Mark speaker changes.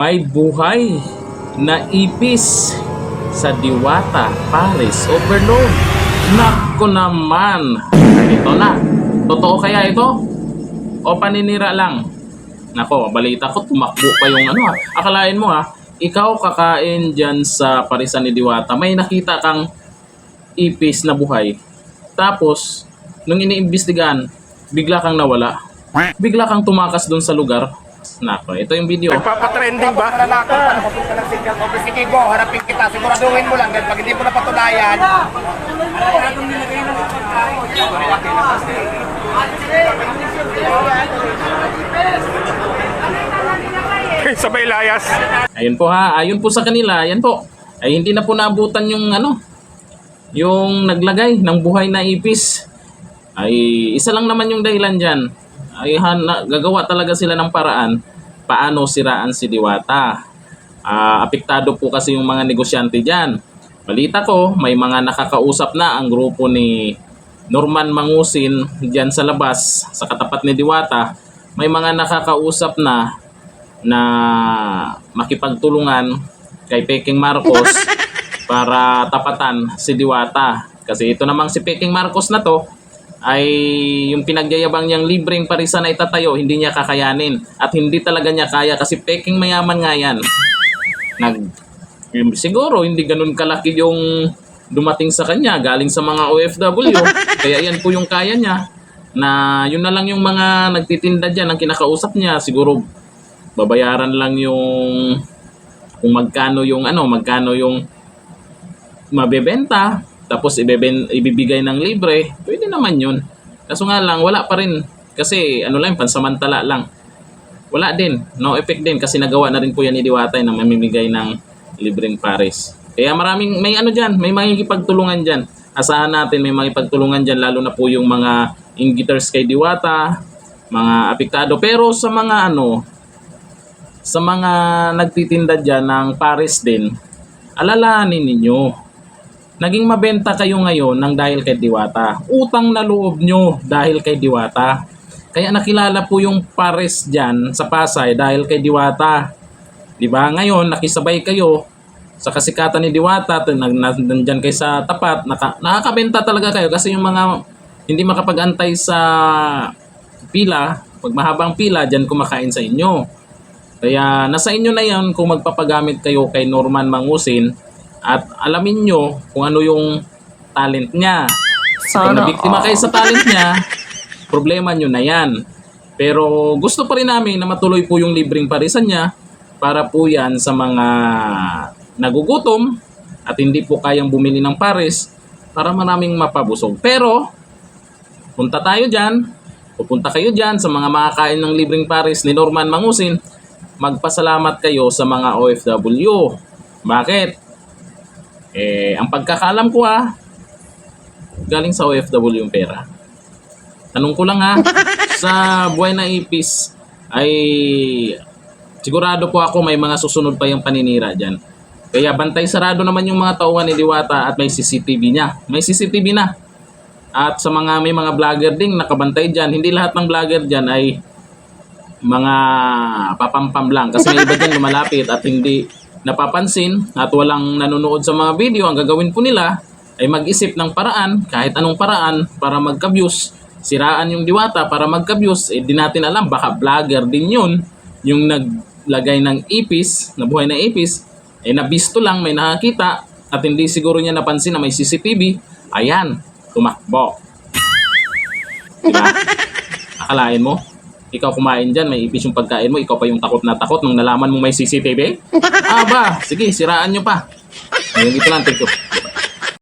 Speaker 1: May buhay na ipis sa Diwata Paris Overload. Nako naman. Ito na. Totoo kaya ito? O paninira lang? Nako, balita ko tumakbo pa yung ano ha. Akalain mo ha, ikaw kakain dyan sa parisan ni Diwata, may nakita kang ipis na buhay. Tapos, nung iniimbestigahan, bigla kang nawala. Bigla kang tumakas doon sa lugar. Nako, ito yung video.
Speaker 2: Nagpapatrending ba?
Speaker 3: Nanakot ka na papunta ng signal office. Sige, go, harapin kita. Siguraduhin mo lang. Dahil pag hindi mo napatunayan,
Speaker 2: Sabay layas.
Speaker 1: Ayun po ha, ayun po sa kanila, yan po. Ay hindi na po naabutan yung ano, yung naglagay ng buhay na ipis. Ay isa lang naman yung dahilan diyan. Ay gagawa talaga sila ng paraan paano siraan si Diwata. Apektado po kasi yung mga negosyante diyan. Balita ko, may mga nakakausap na ang grupo ni Norman Mangusin diyan sa labas, sa katapat ni Diwata. May mga nakakausap na makipagtulungan kay Peking Marcos para tapatan si Diwata. Kasi ito namang si Peking Marcos na to ay yung pinagyayabang niyang libreng parisan na itatayo, hindi niya kakayanin. At hindi talaga niya kaya kasi Peking mayaman nga yan. Siguro hindi ganun kalaki yung dumating sa kanya galing sa mga OFW. Kaya yan po yung kaya niya. Na yun na lang yung mga nagtitinda dyan ang kinakausap niya. Siguro babayaran lang yung kung magkano yung mabebenta, tapos ibibigay ng libre, pwede naman yun. Kaso nga lang wala pa rin kasi pansamantala lang. Wala din, no effect din kasi nagawa na rin po yan ni Diwata na mamimigay ng libreng pares. Kaya may may makikipagtulungan diyan. Asahan natin may makipagtulungan diyan, lalo na po yung mga inggiters kay Diwata, mga apektado. Pero sa mga nagtitinda dyan ng pares din, alalahanin ninyo, naging mabenta kayo ngayon ng dahil kay Diwata. Utang na loob nyo dahil kay Diwata. Kaya nakilala po yung pares dyan sa Pasay dahil kay Diwata. Diba? Ngayon, nakisabay kayo sa kasikatan ni Diwata, nandyan kayo sa tapat, nakakabenta talaga kayo kasi yung mga hindi makapag-antay sa pila, pag mahabang pila, dyan kumakain sa inyo. Kaya nasa inyo na yan kung magpapagamit kayo kay Norman Mangusin at alamin nyo kung ano yung talent niya. Kung nabiktima kayo sa talent niya, problema nyo na yan. Pero gusto pa rin namin na matuloy po yung libreng parisan niya para po yan sa mga nagugutom at hindi po kayang bumili ng pares para maraming mapabusog. Pero punta tayo dyan, pupunta kayo dyan sa mga makakain ng libreng pares ni Norman Mangusin. Magpasalamat kayo sa mga OFW. Bakit? Ang pagkakalam ko galing sa OFW yung pera. Tanong ko lang sa buhay na ipis ay sigurado po ako may mga susunod pa yung paninira dyan. Kaya bantay sarado naman yung mga tauhan ni Diwata at may CCTV niya. May CCTV na. At sa may mga vlogger ding nakabantay dyan, hindi lahat ng vlogger dyan ay mga papampam lang kasi may iba dyan lumalapit at hindi napapansin at walang nanonood sa mga video. Ang gagawin po nila ay mag-isip ng paraan, kahit anong paraan para magka-views, siraan yung Diwata para magka-views. Di natin alam, baka vlogger din yun yung naglagay ng ipis, na buhay na ipis, nabisto lang, may nakakita at hindi siguro niya napansin na may CCTV. Ayan, tumakbo. Diba? Akalain mo ikaw kumain dyan, may ipis yung pagkain mo, ikaw pa yung takot na takot nung nalaman mo may CCTV? Sige, siraan nyo pa. Ngayon, ito lang, thank you.